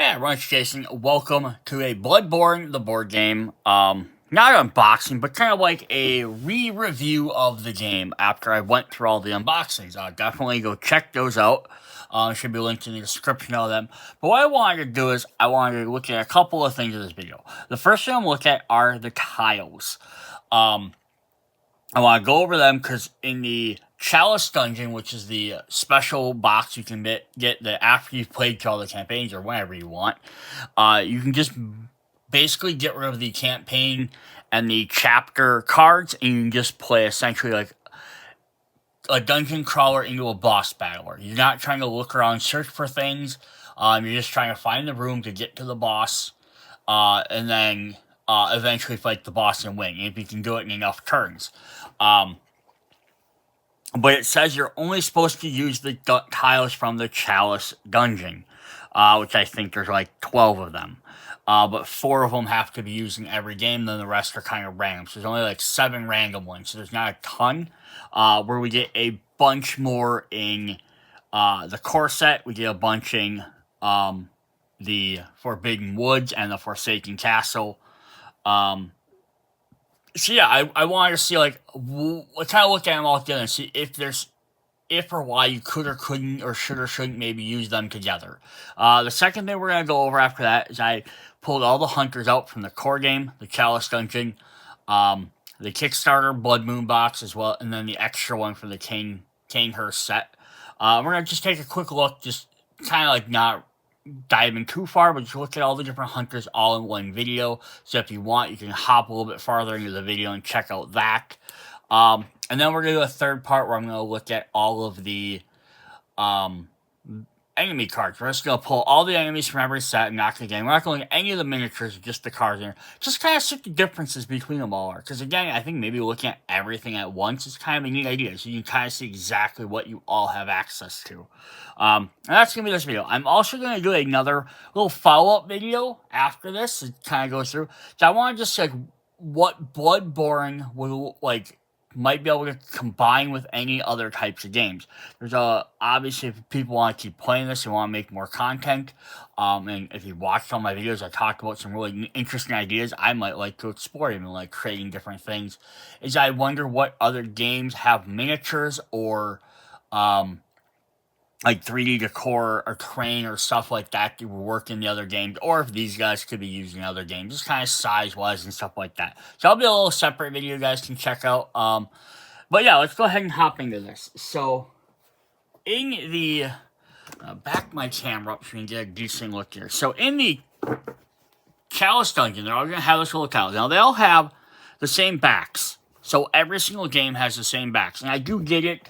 Hey everyone, it's Jason. Welcome to a Bloodborne the Board Game. Not an unboxing, but kind of like a re-review of the game after I went through all the unboxings. Definitely go check those out. Should be linked in the description of them. But what I wanted to do is I wanted to look at a couple of things in this video. The first thing I'm looking at are the tiles. I want to go over them because in the Chalice Dungeon, which is the special box you can get that after you've played through all the campaigns or whenever you want, you can just basically get rid of the campaign and the chapter cards, and you can just play essentially like a dungeon crawler into a boss battle. You're not trying to look around and search for things. You're just trying to find the room to get to the boss, and then eventually fight the boss and win, if you can do it in enough turns. But it says you're only supposed to use the tiles from the Chalice Dungeon, which I think there's like 12 of them. But 4 of them have to be used in every game, then the rest are kind of random. So there's only like 7 random ones, so there's not a ton. Where we get a bunch more in the core set, we get a bunch in the Forbidden Woods and the Forsaken Castle. So yeah, I wanted to see, like, kind of look at them all together and see if or why you could or couldn't or should or shouldn't maybe use them together. The second thing we're going to go over after that is I pulled all the hunters out from the core game, the Chalice Dungeon, the Kickstarter Blood Moon box as well, and then the extra one for the Kanehurst set. We're going to just take a quick look, just kind of like not diving too far, but just look at all the different hunters all in one video. So if you want, you can hop a little bit farther into the video and check out that. And then we're going to do a third part where I'm going to look at all of the enemy cards. We're just going to pull all the enemies from every set and knock the game. We're not going to look at any of the miniatures, just the cards in there. Just kind of see what the differences between them all are. Because again, I think maybe looking at everything at once is kind of a neat idea. So you can kind of see exactly what you all have access to. And that's going to be this video. I'm also going to do another little follow-up video after this. It kind of goes through. So I want to just like what Bloodborne will like might be able to combine with any other types of games. There's obviously, if people want to keep playing this and want to make more content, and if you watched all my videos, I talked about some really interesting ideas I might like to explore, even like creating different things. Is I wonder what other games have miniatures or like 3D decor or terrain or stuff like that that would work in the other games, or if these guys could be used in other games, just kind of size-wise and stuff like that. So that'll be a little separate video you guys can check out. But yeah, let's go ahead and hop into this. So, in the... back my camera up so you can get a decent look here. So, in the Chalice Dungeon, they're all going to have this little tile. Now, they all have the same backs. So, every single game has the same backs. And I do get it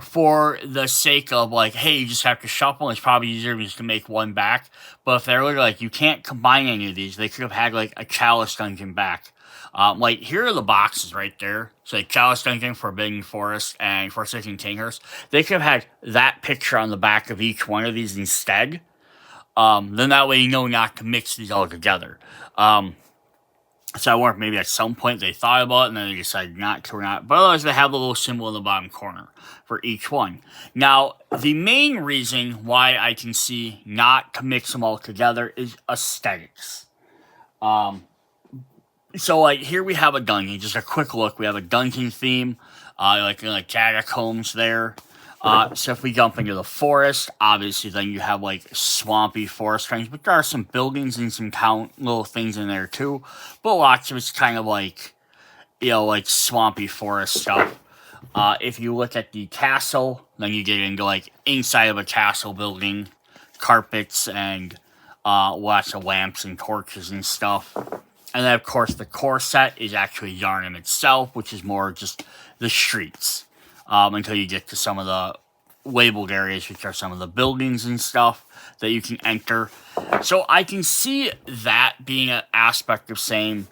for the sake of, like, hey, you just have to shuffle, and it's probably easier just to make one back. But if they're like, you can't combine any of these, they could have had, like, a Chalice Dungeon back. Like, here are the boxes right there. So, like, Chalice Dungeon, Forbidden Forest, and Forsaken Kanehurst. They could have had that picture on the back of each one of these instead. Then that way you know not to mix these all together. So I wonder if maybe at some point they thought about it and then they decided not to or not. But otherwise, they have the little symbol in the bottom corner for each one. Now, the main reason why I can see not to mix them all together is aesthetics. So, like, here we have a dungeon. Just a quick look. We have a dungeon theme, like catacombs there. So if we jump into the forest, obviously then you have like swampy forest things, but there are some buildings and some little things in there too. But lots of it's kind of like, you know, like swampy forest stuff. If you look at the castle, then you get into like inside of a castle building, carpets and lots of lamps and torches and stuff. And then of course the core set is actually Yharnam itself, which is more just the streets. Until you get to some of the labeled areas, which are some of the buildings and stuff that you can enter. So I can see that being an aspect of saying,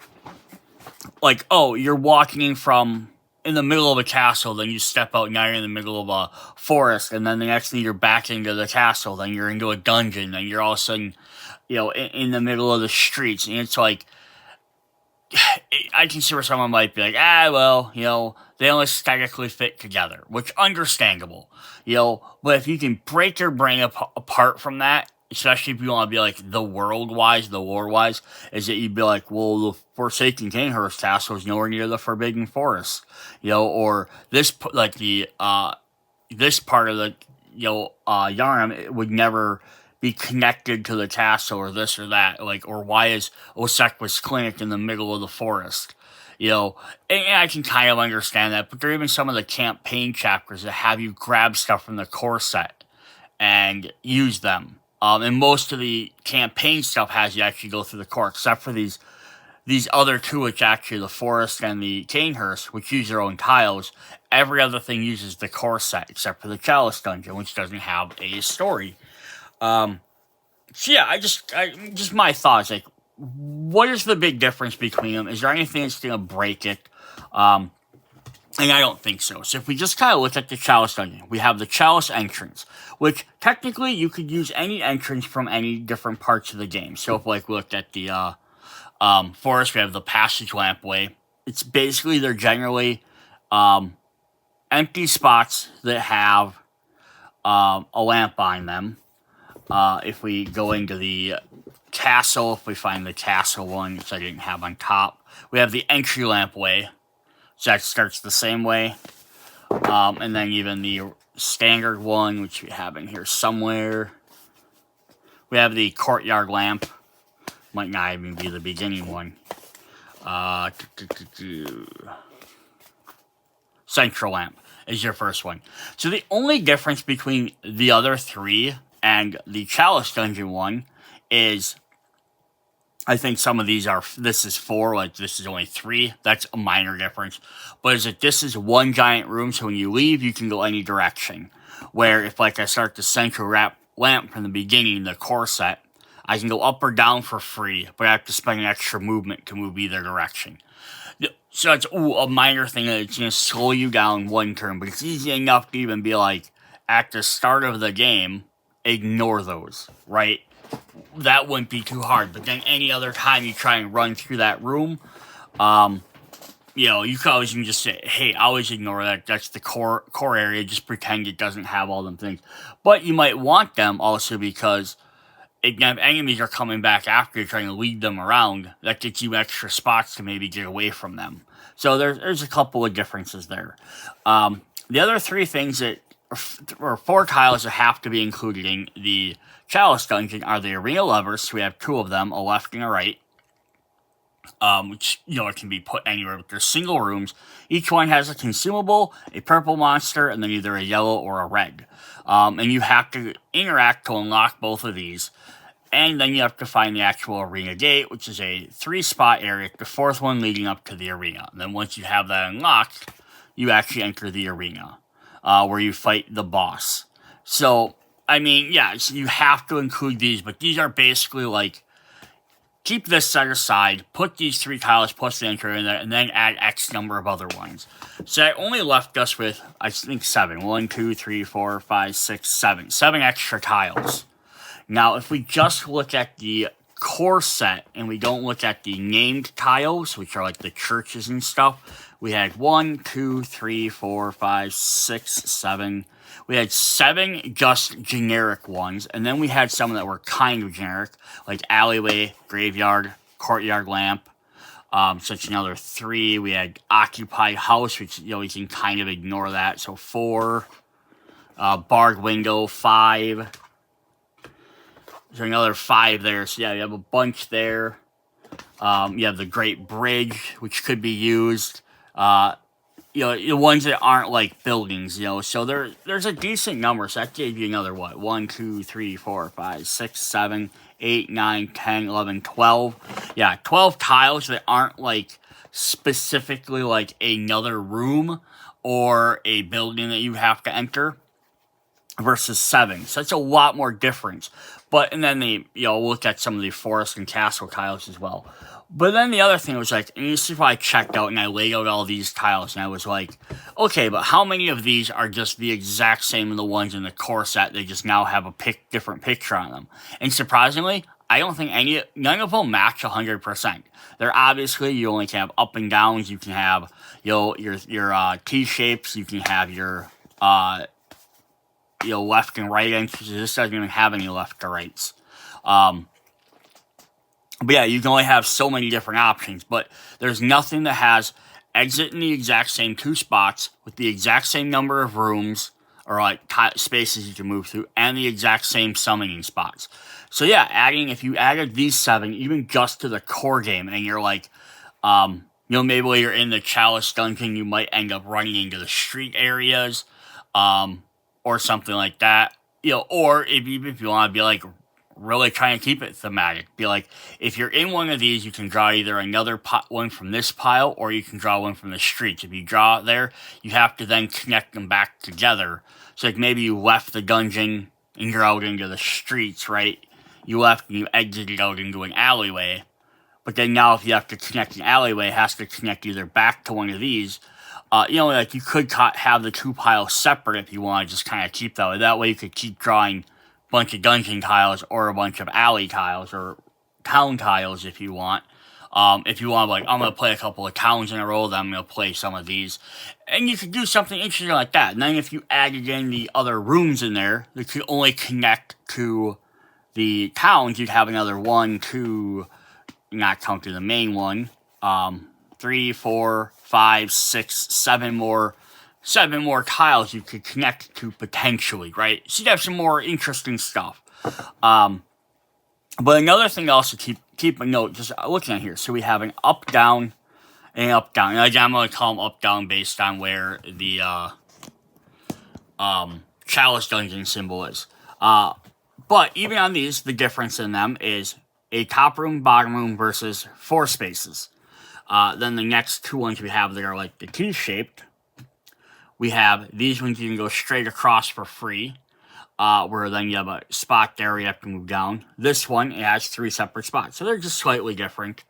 like, oh, you're walking from in the middle of a castle, then you step out, now you're in the middle of a forest, and then the next thing you're back into the castle, then you're into a dungeon, then you're all of a sudden, you know, in the middle of the streets, and it's like, I can see where someone might be like, well, you know, they don't aesthetically fit together, which understandable, you know, but if you can break your brain apart from that, especially if you want to be like the world-wise, the lore-wise, is that you'd be like, well, the Forsaken Kanehurst Castle is nowhere near the Forbidden Forest, or like this part of the, Yharnam, it would never be connected to the castle or this or that, like, or why is Osekwa's Clinic in the middle of the forest? And I can kind of understand that, but there are even some of the campaign chapters that have you grab stuff from the core set and use them. And most of the campaign stuff has you actually go through the core, except for these other two, which actually the forest and the Kanehurst, which use their own tiles. Every other thing uses the core set, except for the Chalice Dungeon, which doesn't have a story. So yeah, just my thoughts, like, what is the big difference between them? Is there anything that's going to break it? And I don't think so. So if we just kind of look at the Chalice Dungeon, we have the Chalice entrance, which technically you could use any entrance from any different parts of the game. So if we looked at the forest, we have the Passage Lampway. It's basically, they're generally empty spots that have a lamp on them. If we go into the castle, if we find the castle one, which I didn't have on top, we have the Entry Lampway, so that starts the same way. And then even the standard one, which we have in here somewhere. We have the Courtyard Lamp. Might not even be the beginning one. Central Lamp is your first one. So the only difference between the other three and the Chalice Dungeon one is, I think some of these this is 4, like this is only 3. That's a minor difference. But is that this is one giant room, so when you leave, you can go any direction. Where if, like, I start the Central Lamp from the beginning, the core set, I can go up or down for free, but I have to spend an extra movement to move either direction. So that's a minor thing that it's going to slow you down one turn, but it's easy enough to even be like, at the start of the game, ignore those, right? That wouldn't be too hard, but then any other time you try and run through that room, you could always just say, hey, always ignore that. That's the core area. Just pretend it doesn't have all them things. But you might want them also because if enemies are coming back after you're trying to lead them around, that gets you extra spots to maybe get away from them. So there's a couple of differences there. The other 3 things or 4 tiles that have to be included in the Chalice Dungeon are the arena levers. So we have 2 of them, a left and a right. Which, it can be put anywhere, but they're single rooms. Each one has a consumable, a purple monster, and then either a yellow or a red. And you have to interact to unlock both of these. And then you have to find the actual arena gate, which is a 3-spot area, the 4th one leading up to the arena. And then once you have that unlocked, you actually enter the arena, where you fight the boss. So, I mean, yeah, so you have to include these, but these are basically like, keep this set aside, put these 3 tiles plus the entry in there, and then add X number of other ones. So that only left us with, I think, 7. 1, 2, 3, 4, 5, 6, 7. 7 extra tiles. Now, if we just look at the core set, and we don't look at the named tiles, which are like the churches and stuff, we had 1, 2, 3, 4, 5, 6, 7. We had 7 just generic ones, and then we had some that were kind of generic, like alleyway, graveyard, courtyard lamp. Such another 3. We had occupied house, which, you can kind of ignore that. So 4. Barred window, 5. There's another 5 there. So yeah, you have a bunch there. You have the Great Bridge, which could be used. The ones that aren't like buildings, so there's a decent number. So that gave you another, 1, 2, 3, 4, 5, 6, 7, 8, 9, 10, 11, 12. Yeah, 12 tiles that aren't like specifically like another room or a building that you have to enter versus 7. So that's a lot more difference. And then look at some of the forest and castle tiles as well. But then the other thing was like, and this is why I checked out and I laid out all these tiles, and I was like, okay, but how many of these are just the exact same as the ones in the core set? They just now have a different picture on them. And surprisingly, I don't think none of them match 100%. They're obviously, you only can have up and downs, you can have, your T-shapes, you can have your, left and right entrances. This doesn't even have any left or rights. But yeah, you can only have so many different options, but there's nothing that has exit in the exact same 2 spots with the exact same number of rooms or like spaces you can move through and the exact same summoning spots. So yeah, if you added these 7 even just to the core game, and you're like, maybe while you're in the Chalice dungeon, you might end up running into the street areas, or something like that. Or if you want to be like really trying to keep it thematic, be like, if you're in one of these, you can draw either another one from this pile, or you can draw one from the streets. If you draw it there, you have to then connect them back together. So like maybe you left the dungeon and you're out into the streets, right? You left and you exited out into an alleyway. But then now if you have to connect an alleyway, it has to connect either back to one of these. Like you could have the 2 piles separate if you want to just kind of keep that way. That way you could keep drawing a bunch of dungeon tiles or a bunch of alley tiles or town tiles if you want. If you want, like, I'm going to play a couple of towns in a row, then I'm going to play some of these. And you could do something interesting like that. And then if you added in the other rooms in there that could only connect to the towns, you'd have another 1, 2, not counting the main one, 3, 4, 5, 6, 7 more tiles you could connect to potentially, right? So you have some more interesting stuff. But another thing to also keep a note, just looking at here. So we have an up, down, and up, down. And again, I'm going to call them up, down based on where the Chalice Dungeon symbol is. But even on these, the difference in them is a top room, bottom room versus 4 spaces. Then the next 2 ones we have that are like the T-shaped. We have these ones you can go straight across for free, where then you have a spot there you have to move down. This one, it has 3 separate spots, so they're just slightly different.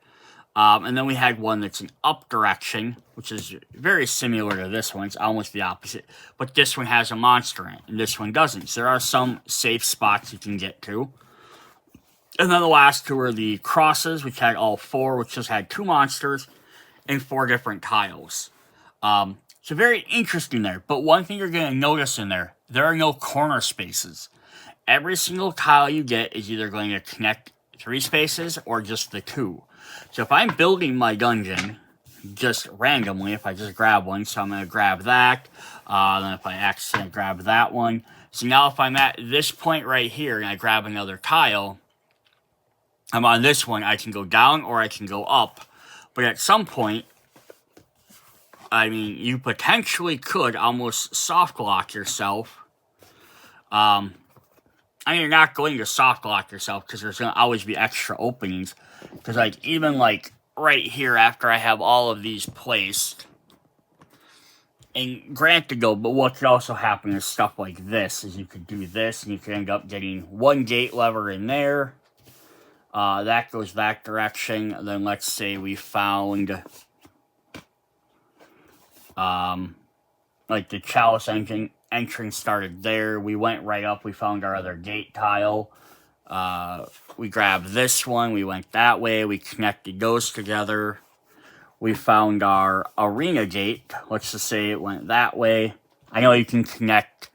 And then we had one that's an up direction, which is very similar to this one. It's almost the opposite. But this one has a monster in it, and this one doesn't. So there are some safe spots you can get to. And then the last 2 are the crosses, which had all 4, which just had 2 monsters and 4 different tiles. So very interesting there. But one thing you're going to notice in there are no corner spaces. Every single tile you get is either going to connect 3 spaces or just the 2. So if I'm building my dungeon just randomly, if I just grab one, so I'm going to grab that, then if I accidentally grab that one. So now if I'm at this point right here and I grab another tile, I'm on this one, I can go down or I can go up. But at some point, I mean, you potentially could almost soft lock yourself. You're not going to soft lock yourself because there's going to always be extra openings. Because, like, even, like, right here after I have all of these placed, and granted, though, but what could also happen is stuff like this, is you could do this, and you could end up getting 1 gate lever in there. That goes that direction. And then let's say we found, like, the Chalice entrance started there. We went right up. We found our other gate tile. We grabbed this one. We went that way. We connected those together. We found our arena gate. Let's just say it went that way. I know you can connect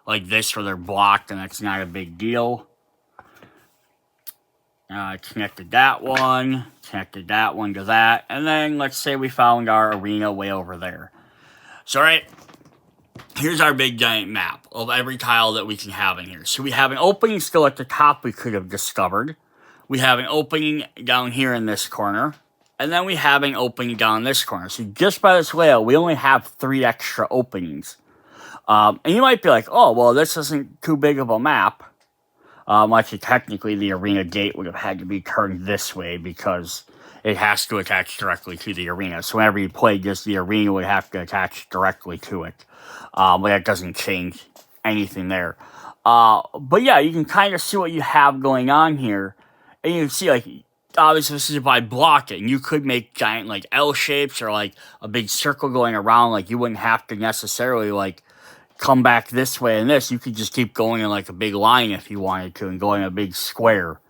like this where they're blocked, and that's not a big deal. Connected that one to that. And then let's say we found our arena way over there. So, right, here's our big giant map of every tile that we can have in here. So we have an opening still at the top we could have discovered. We have an opening down here in this corner. And then we have an opening down this corner. So just by this layout, we only have 3 extra openings. And you might be like, oh, well, this isn't too big of a map. Actually, technically, the arena gate would have had to be turned this way because it has to attach directly to the arena. So whenever you play this, the arena would have to attach directly to it. But that doesn't change anything there. But yeah, you can kind of see what you have going on here. And you can see, like, obviously this is if I block it. And you could make giant, like, L shapes or, like, a big circle going around. Like, you wouldn't have to necessarily, like, come back this way and this. You could just keep going in, like, a big line if you wanted to and go in a big square.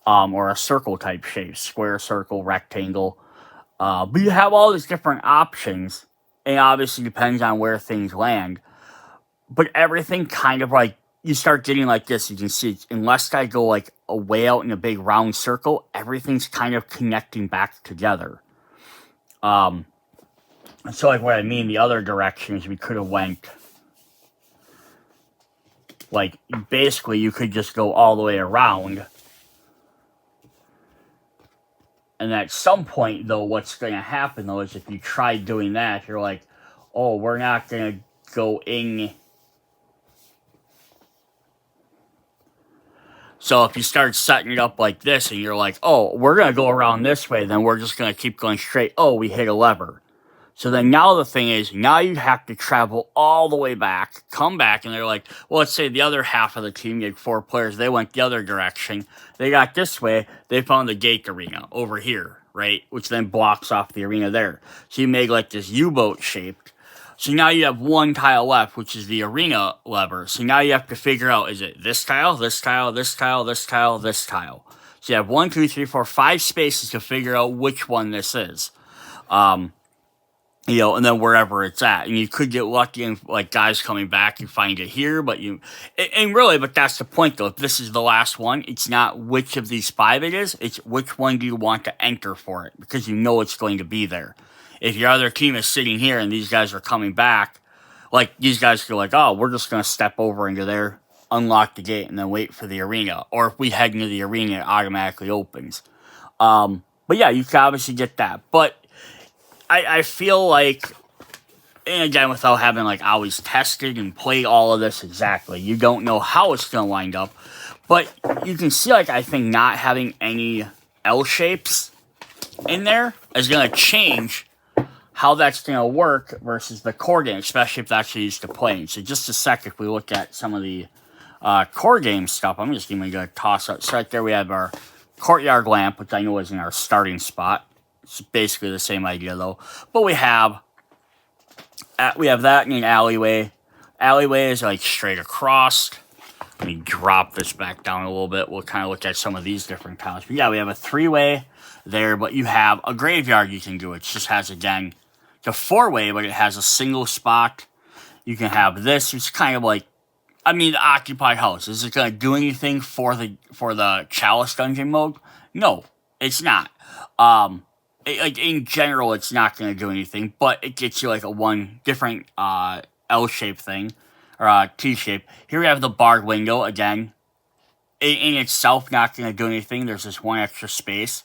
Or a circle type shape. Square, circle, rectangle. But you have all these different options. And obviously depends on where things land. But everything kind of, like, you start getting like this. You can see, unless I go like way out in a big round circle, everything's kind of connecting back together. So like what I mean, the other direction is we could have went, like, basically you could just go all the way around. And at some point, though, what's going to happen, though, is if you try doing that, you're like, oh, we're not going to go in. So if you start setting it up like this, and you're like, oh, we're going to go around this way, then we're just going to keep going straight. Oh, we hit a lever. So then now the thing is, now you have to travel all the way back, come back, and they're like, well, let's say the other half of the team, you had 4 players, they went the other direction. They got this way, they found the gate arena over here, right? Which then blocks off the arena there. So you make like this U-boat shaped. So now you have 1 tile left, which is the arena lever. So now you have to figure out, is it this tile, this tile, this tile, this tile, this tile? So you have 1, 2, 3, 4, 5 spaces to figure out which one this is. You know, and then wherever it's at. And you could get lucky and, like, guys coming back, you find it here, but but that's the point, though. If this is the last one, it's not which of these 5 it is, it's which one do you want to enter for it, because you know it's going to be there. If your other team is sitting here and these guys are coming back, like, these guys go like, oh, we're just going to step over into there, unlock the gate, and then wait for the arena. Or if we head into the arena, it automatically opens. But yeah, you can obviously get that. But I feel like, and again, without having like always tested and played all of this exactly, you don't know how it's going to wind up. But you can see, like, I think not having any L shapes in there is going to change how that's going to work versus the core game, especially if that's used to playing. So just a sec, if we look at some of the core game stuff, I'm just even going to toss up. So right there we have our courtyard lamp, which I know is in our starting spot. It's basically the same idea, though. But we have that in an alleyway. Alleyway is like straight across. Let me drop this back down a little bit. We'll kind of look at some of these different tiles. But yeah, we have a 3-way there, but you have a graveyard you can do. It just has, again, the 4-way, but it has a single spot. You can have this. It's kind of like, I mean, the occupied house. Is it going to do anything for the Chalice dungeon mode? No, it's not. Like, in general, it's not going to do anything, but it gets you, like, a 1 different L-shaped thing, or T-shape. Here we have the barred window, again. In itself, not going to do anything. There's this 1 extra space.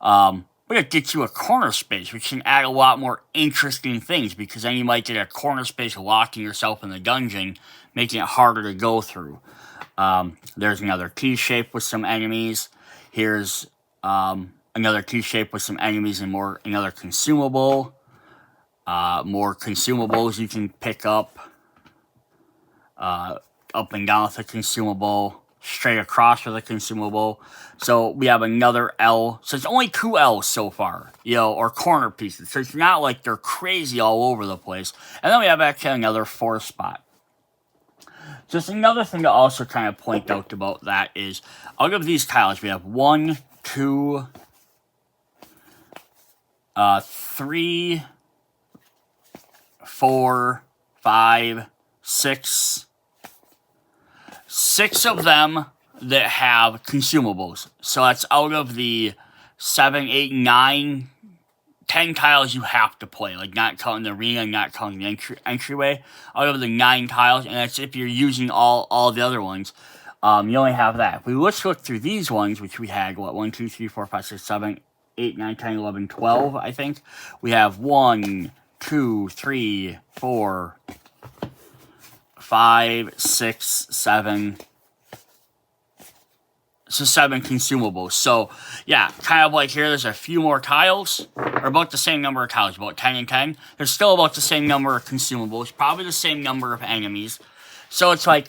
But it gets you a corner space, which can add a lot more interesting things, because then you might get a corner space locking yourself in the dungeon, making it harder to go through. There's another T-shape with some enemies. Here's another T-shape with some enemies and another consumable. More consumables you can pick up. Up and down with a consumable. Straight across with a consumable. So we have another L. So it's only 2 L's so far, or corner pieces. So it's not like they're crazy all over the place. And then we have actually another 4 spot. Just another thing to also kind of point out about that is, out of these tiles, we have 1, 2, 3, 4, 5, 6. 6 of them that have consumables. So that's out of the 7, 8, 9, 10 tiles you have to play. Like, not counting the arena, not counting the entryway. Out of the 9 tiles, and that's if you're using all the other ones. You only have that. If we let's look through these ones, which we had, 1, 2, 3, 4, 5, 6, 7, 8, 9, 10, 11, 12, I think. We have 1, 2, 3, 4, 5, 6, 7. So 7 consumables. So, yeah, kind of like here, there's a few more tiles, or about the same number of tiles, about 10 and 10. There's still about the same number of consumables, probably the same number of enemies. So it's like,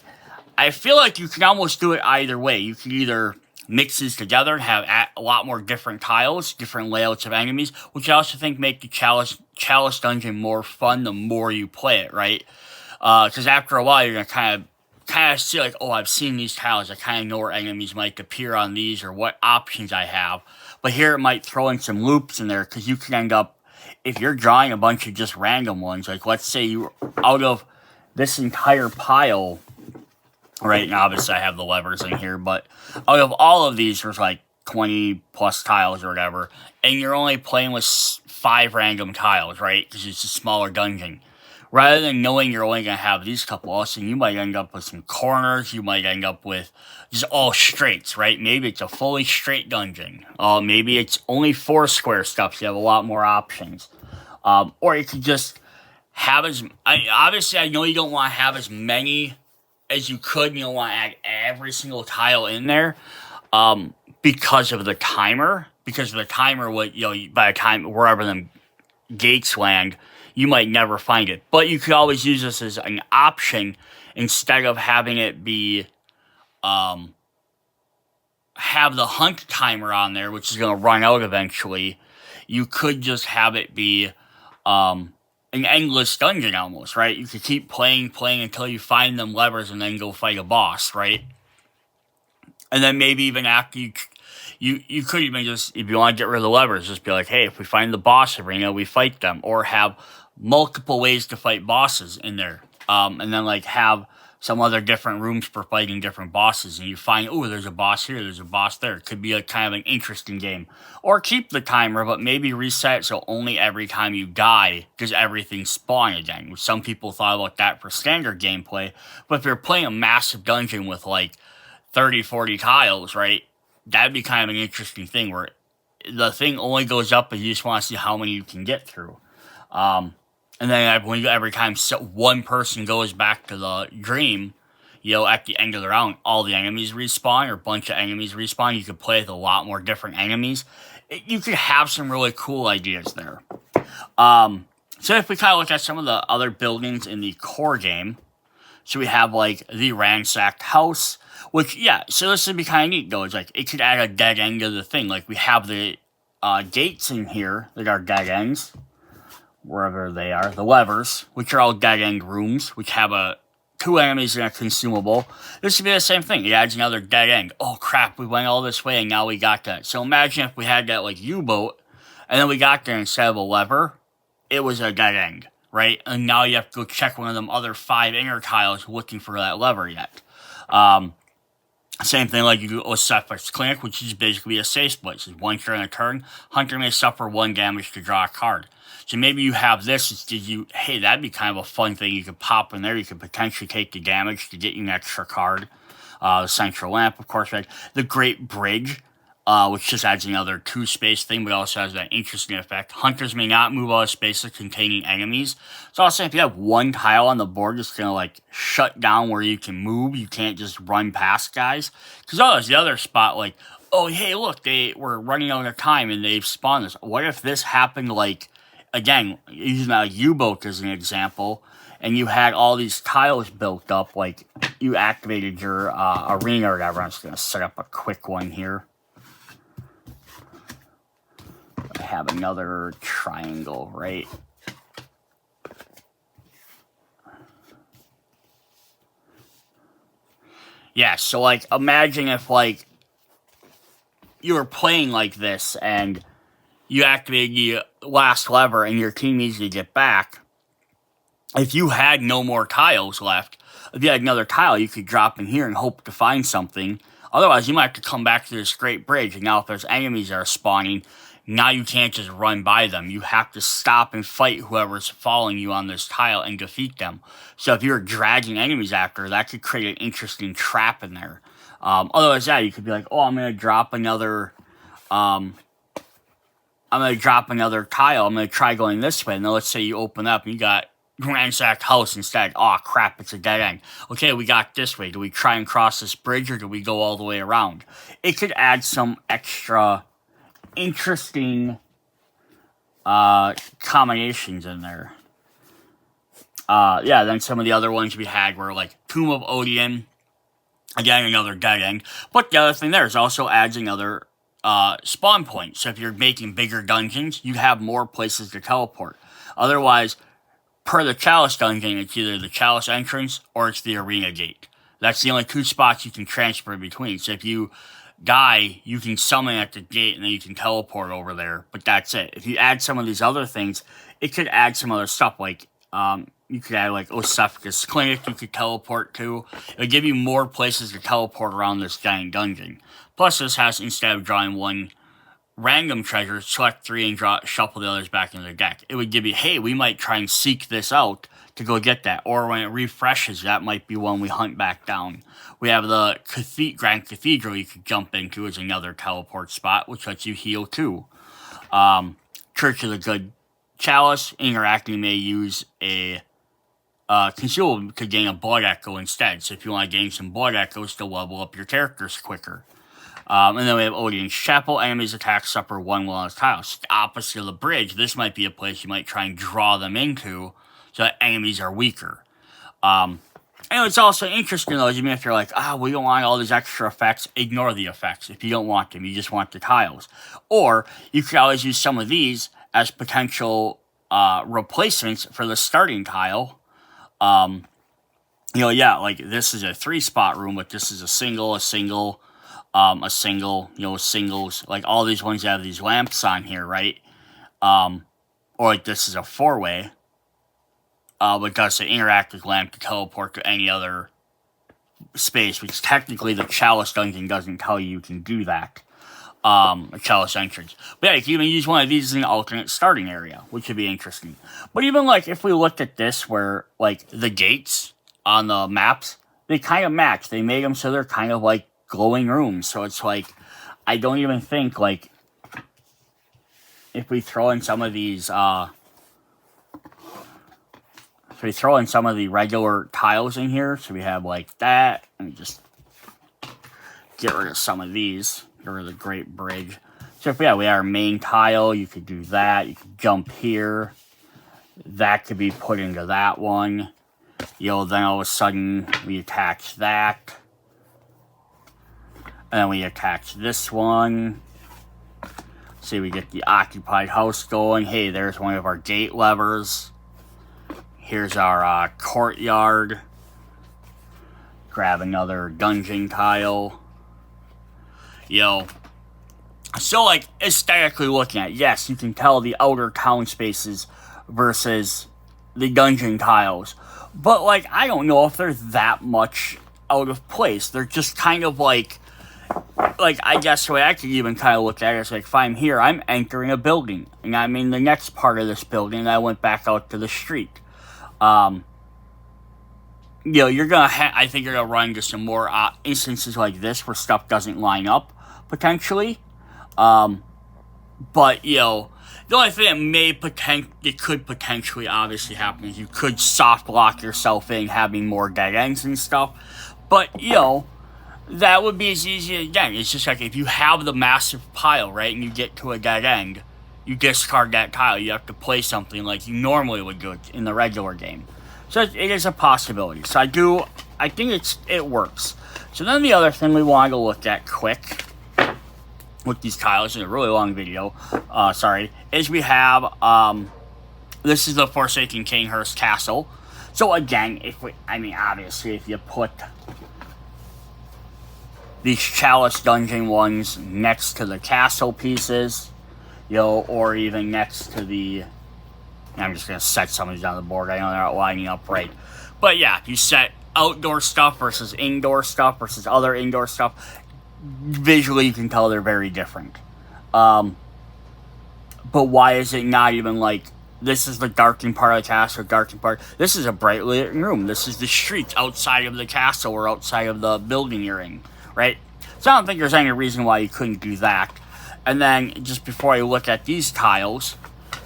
I feel like you can almost do it either way. You can either mix these together and have a lot more different tiles, different layouts of enemies, which I also think make the Chalice dungeon more fun the more you play it, right? Because after a while, you're going to kind of see, like, oh, I've seen these tiles. I kind of know where enemies might appear on these or what options I have. But here it might throw in some loops in there, because you can end up, if you're drawing a bunch of just random ones, like, let's say you, out of this entire pile right? And obviously I have the levers in here, but out of all of these, there's like 20 plus tiles or whatever, and you're only playing with 5 random tiles, right? Because it's a smaller dungeon. Rather than knowing you're only going to have these couple, also you might end up with some corners, you might end up with just all straights, right? Maybe it's a fully straight dungeon. Maybe it's only 4 square stuff, so you have a lot more options. Or you could just have obviously I know you don't want to have as many as you could. You don't want to add every single tile in there, because of the timer. Because of the timer, by the time wherever them gates land, you might never find it. But you could always use this as an option instead of having it be, have the hunt timer on there, which is going to run out eventually. You could just have it be, an endless dungeon almost, right? You could keep playing until you find them levers and then go fight a boss, right? And then maybe even after you could even just, if you want to get rid of the levers, just be like, hey, if we find the boss arena, we fight them. Or have multiple ways to fight bosses in there. And then like have some other different rooms for fighting different bosses. And you find, oh, there's a boss here, there's a boss there. It could be a kind of an interesting game. Or keep the timer, but maybe reset it so only every time you die does everything spawn again. Some people thought about that for standard gameplay. But if you're playing a massive dungeon with like 30, 40 tiles, right? That'd be kind of an interesting thing where the thing only goes up and you just want to see how many you can get through. And then every time one person goes back to the dream, at the end of the round, all the enemies respawn, or a bunch of enemies respawn. You could play with a lot more different enemies. You could have some really cool ideas there. So if we kind of look at some of the other buildings in the core game, so we have like the ransacked house, which, so this would be kind of neat though. It's like, it could add a dead end to the thing. Like we have the gates in here that are dead ends, wherever they are. The levers, which are all dead end rooms, which have 2 enemies and a consumable. This would be the same thing. It adds another dead end. Oh crap, we went all this way and now we got that. So imagine if we had that like U-boat, and then we got there instead of a lever, it was a dead end, right? And now you have to go check one of them other 5 inner tiles looking for that lever yet. Same thing like you do with Suffix Clinic, which is basically a safe split. So once you're in a turn, Hunter may suffer 1 damage to draw a card. So maybe you have this, hey, that'd be kind of a fun thing. You could pop in there, you could potentially take the damage to get you an extra card. The Central Lamp, of course, right? The Great Bridge, which just adds another 2-space thing, but also has that interesting effect. Hunters may not move out of spaces containing enemies. So I'll say if you have 1 tile on the board, it's going to like shut down where you can move. You can't just run past guys. Because there's the other spot, like, oh, hey, look, they were running out of time and they've spawned this. What if this happened, like, again, using a U-boat as an example, and you had all these tiles built up, like you activated your arena or whatever. I'm just going to set up a quick one here. I have another triangle, right? Yeah, so like imagine if like you were playing like this and you activate the last lever and your team needs to get back. If you had no more tiles left, if you had another tile, you could drop in here and hope to find something. Otherwise, you might have to come back to this great bridge. And now if there's enemies that are spawning, now you can't just run by them. You have to stop and fight whoever's following you on this tile and defeat them. So if you're dragging enemies after, that could create an interesting trap in there. Otherwise, you could be like, oh, I'm going to drop another tile. I'm going to try going this way. And then let's say you open up and you got ransacked house instead. Oh, crap, it's a dead end. Okay, we got this way. Do we try and cross this bridge or do we go all the way around? It could add some extra interesting combinations in there. Then some of the other ones we had were like Tomb of Odium. Again, another dead end. But the other thing there is also adds another spawn point. So if you're making bigger dungeons, you have more places to teleport. Otherwise, per the Chalice dungeon, it's either the Chalice entrance or it's the arena gate. That's the only 2 spots you can transfer between. So if you die, you can summon at the gate and then you can teleport over there. But that's it. If you add some of these other things, it could add some other stuff. Like, You could add like Osephagus Clinic you could teleport to. It'll give you more places to teleport around this giant dungeon. Plus, this has, instead of drawing one random treasure, select 3 and shuffle the others back into the deck. It would give you, hey, we might try and seek this out to go get that. Or when it refreshes, that might be one we hunt back down. We have the Grand Cathedral you could jump into as another teleport spot, which lets you heal too. Church of the Good Chalice, interacting may use a consumable to gain a blood echo instead. So if you want to gain some blood echoes to level up your characters quicker. And then we have Odin's Chapel. Enemies attack suffer 1 while on the tile. So the opposite of the bridge, this might be a place you might try and draw them into so that enemies are weaker. And it's also interesting though, even if you're like, we don't want all these extra effects, ignore the effects. If you don't want them, you just want the tiles. Or you could always use some of these as potential replacements for the starting tile. Like this is a 3-spot room, but this is a single, singles, like all these ones that have these lamps on here, right? Or like this is a 4-way, but does the interactive lamp to teleport to any other space, which technically the Chalice Dungeon doesn't tell you can do that. A Chalice entrance. But yeah, you can even use one of these as an alternate starting area, which would be interesting. But even like if we looked at this where like the gates on the maps, they kind of match. They made them so they're kind of like glowing rooms. So it's like, I don't even think like if we throw in some of these, if we throw in some of the regular tiles in here, so we have like that, and just get rid of some of these. Get rid of the Great Bridge. So if we have our main tile, you could do that. You could jump here. That could be put into that one. Then all of a sudden we attach that. And then we attach this one. See, we get the occupied house going. Hey, there's one of our gate levers. Here's our courtyard. Grab another dungeon tile. So like aesthetically looking at, yes, you can tell the outer town spaces versus the dungeon tiles. But like, I don't know if they're that much out of place. They're just kind of like I guess the way I could even kind of look at it is like, if I'm here, I'm entering a building. And I'm in the next part of this building, and I went back out to the street. You're gonna I think you're gonna run into some more instances like this where stuff doesn't line up, potentially. But, the only thing that it could potentially obviously happen is you could soft lock yourself in having more dead ends and stuff. But, that would be as easy again. It's just like if you have the massive pile, right, and you get to a dead end, you discard that tile. You have to play something like you normally would do in the regular game. So it is a possibility. So I think it works. So then the other thing we wanted to look at quick with these tiles in a really long video, is we have, this is the Forsaken Kinghurst Castle. So again, obviously if you put these Chalice Dungeon ones next to the castle pieces, or even next to the, I'm just going to set some of these on the board. I know they're not lining up right. But yeah, if you set outdoor stuff versus indoor stuff versus other indoor stuff, visually you can tell they're very different. But why is it not even like, this is the darkened part of the castle, this is a bright lit room, this is the streets outside of the castle or outside of the building you're in, right? So I don't think there's any reason why you couldn't do that. And then, just before I look at these tiles,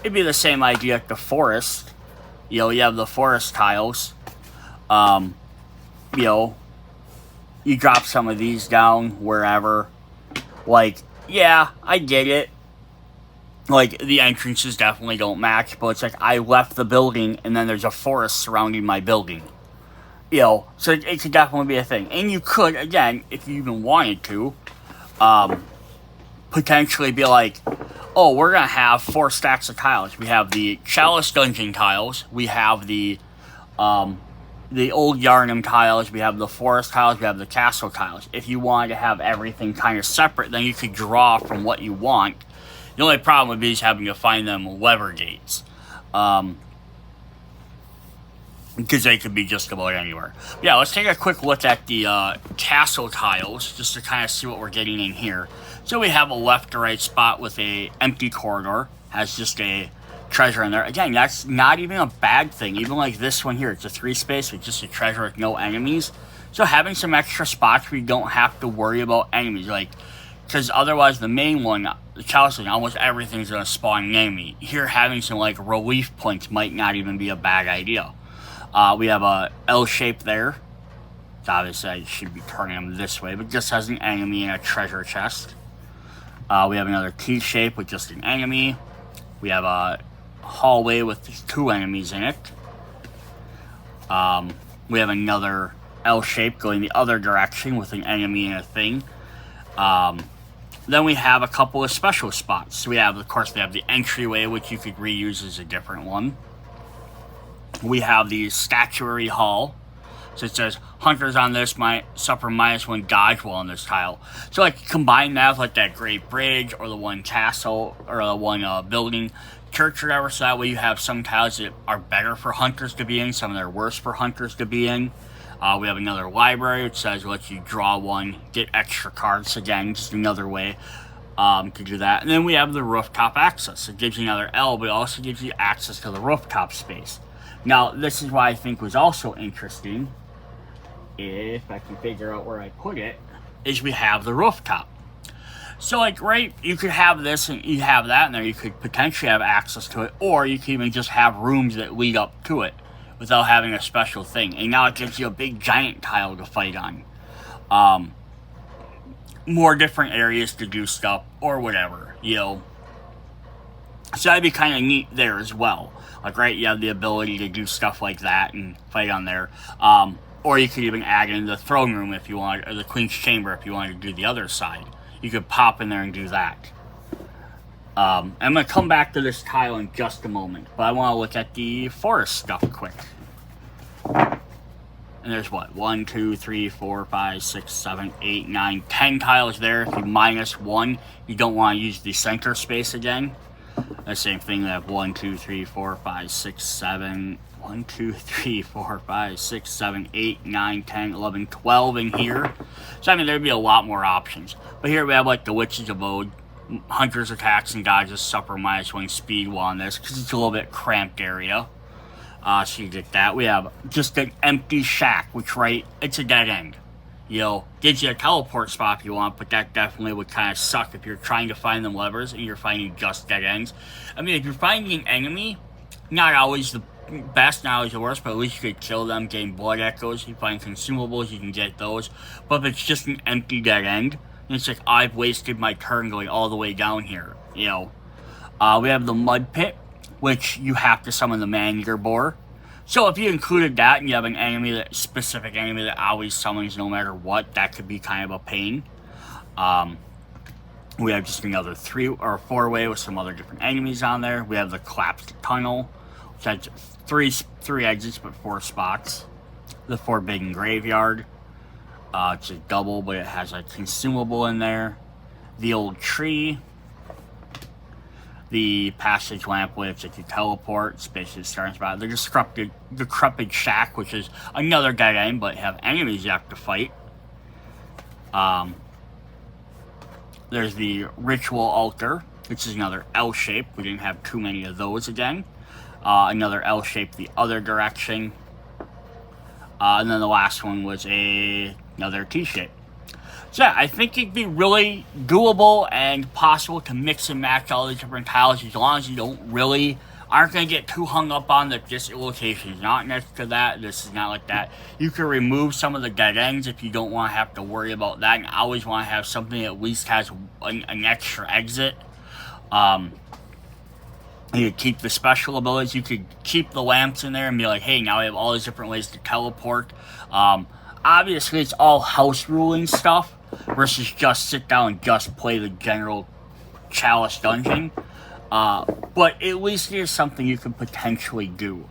it'd be the same idea at the forest. You have the forest tiles. You drop some of these down wherever. Like, yeah, I get it. Like, the entrances definitely don't match, but it's like I left the building and then there's a forest surrounding my building. So it could definitely be a thing. And you could, again, if you even wanted to, potentially be like, oh, we're going to have 4 stacks of tiles. We have the Chalice Dungeon tiles. We have the old Yharnam tiles. We have the forest tiles. We have the castle tiles. If you wanted to have everything kind of separate, then you could draw from what you want. The only problem would be having to find them lever gates. because they could be just about anywhere. Yeah, let's take a quick look at the castle tiles just to kind of see what we're getting in here. So we have a left to right spot with a empty corridor, has just a treasure in there. Again, that's not even a bad thing. Even like this one here, it's a 3 space with just a treasure with no enemies. So having some extra spots where you don't have to worry about enemies, like, because otherwise the main one, the castle, almost everything's gonna spawn an enemy. Here, having some like relief points might not even be a bad idea. We have a L shape there. Obviously, I should be turning them this way, but just has an enemy and a treasure chest. We have another T shape with just an enemy. We have a hallway with 2 enemies in it. We have another L shape going the other direction with an enemy and a thing. Then we have a couple of special spots. So we have, of course, we have the entryway, which you could reuse as a different one. We have the statuary hall. So it says, hunters on this might suffer -1 dodge while on this tile. So like combine that with like that great bridge or the one castle or the one building, church or whatever. So that way you have some tiles that are better for hunters to be in, some that are worse for hunters to be in. We have another library which says let you draw 1, get extra cards. Again, just another way to do that. And then we have the rooftop access. It gives you another L, but it also gives you access to the rooftop space. Now, this is why I think was also interesting, if I can figure out where I put it, is we have the rooftop. So, like, right, you could have this and you have that in there. You could potentially have access to it, or you could even just have rooms that lead up to it without having a special thing. And now it gives you a big giant tile to fight on. More different areas to do stuff, or whatever, you know. So that'd be kind of neat there as well. Like, right, you have the ability to do stuff like that and fight on there. Or you could even add in the throne room if you want, or the Queen's Chamber if you wanted to do the other side. You could pop in there and do that. I'm going to come back to this tile in just a moment, but I want to look at the forest stuff quick. And there's what? 1, 2, 3, 4, 5, 6, 7, 8, 9, 10 tiles there. If you -1, you don't want to use the center space again. The same thing, we have 1, 2, 3, 4, 5, 6, 7, 1, 2, 3, 4, 5, 6, 7, 8, 9, 10, 11, 12 in here. So, I mean, there'd be a lot more options. But here we have, like, the Witch's Abode. Hunters attacks and dodges suffer -1 speed while on this, because it's a little bit cramped area. So you get that. We have just an empty shack, which, right, it's a dead end. You know, gives you a teleport spot if you want, but that definitely would kind of suck if you're trying to find them levers and you're finding just dead ends. I mean, if you're finding an enemy, not always the best, not always the worst, but at least you could kill them, gain blood echoes. You find consumables, you can get those. But if it's just an empty dead end, it's like, I've wasted my turn going all the way down here, you know. We have the mud pit, which you have to summon the man-eater boar. So if you included that and you have an enemy, that specific enemy that always summons no matter what, that could be kind of a pain. We have just another 3 or 4-way with some other different enemies on there. We have the collapsed tunnel, which has three exits but 4 spots. The Forbidden Graveyard. It's a double, but it has a consumable in there. The old tree. The passage lamp, which if you teleport, it's basically the starting spot. The decrepit shack, which is another dead end, but have enemies you have to fight. There's the ritual altar, which is another L shape. We didn't have too many of those again. Another L shape the other direction. And then the last one was another T shape. So yeah, I think it'd be really doable and possible to mix and match all these different tiles as long as you aren't going to get too hung up on that this location is not next to that, this is not like that. You can remove some of the dead ends if you don't want to have to worry about that, and always want to have something that at least has an extra exit. You could keep the special abilities, you could keep the lamps in there and be like, hey, now we have all these different ways to teleport. Obviously, it's all house ruling stuff versus just sit down and just play the general Chalice dungeon. But at least it is something you can potentially do.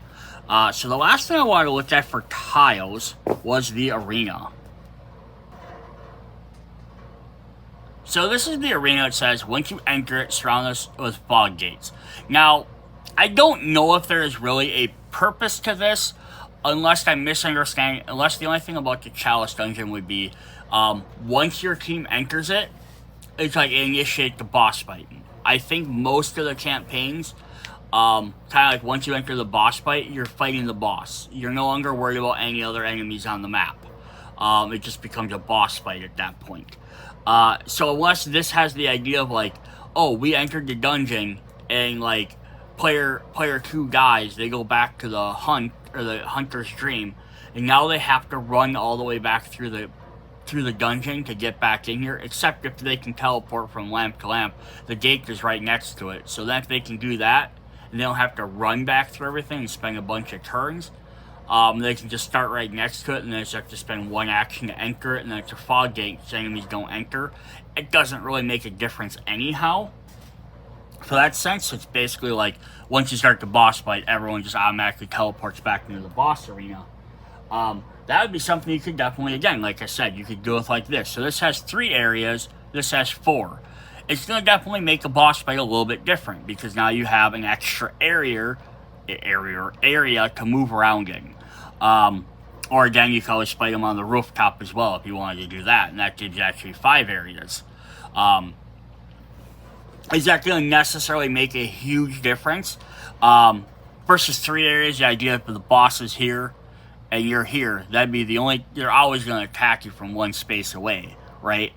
So the last thing I wanted to look at for tiles was the arena. So this is the arena. It says, once you enter it, surround us with fog gates. Now, I don't know if there is really a purpose to this, unless I'm misunderstanding, unless the only thing about the Chalice Dungeon would be, once your team enters it, it's like initiate the boss fight. I think most of the campaigns, kind of like once you enter the boss fight, you're fighting the boss. You're no longer worried about any other enemies on the map. It just becomes a boss fight at that point. So unless this has the idea of like, oh, we entered the dungeon and like player 2 dies, they go back to the hunt or the hunter's dream, and now they have to run all the way back through the dungeon to get back in here, except if they can teleport from lamp to lamp. The gate is right next to it, so then if they can do that, and they don't have to run back through everything and spend a bunch of turns, they can just start right next to it, and then just have to spend one action to enter it, and then it's a fog gate, so enemies don't enter. It doesn't really make a difference anyhow. For that sense, it's basically like, once you start the boss fight, everyone just automatically teleports back into the boss arena. That would be something you could definitely, again, like I said, you could do it like this. So this has 3 areas, this has 4. It's going to definitely make the boss fight a little bit different, because now you have an extra area to move around in. Or again, you can always fight them on the rooftop as well if you wanted to do that, and that gives you actually 5 areas. Is that going to necessarily make a huge difference? Versus 3 areas, the idea if the boss is here and you're here, that'd be the only, they're always going to attack you from one space away, right?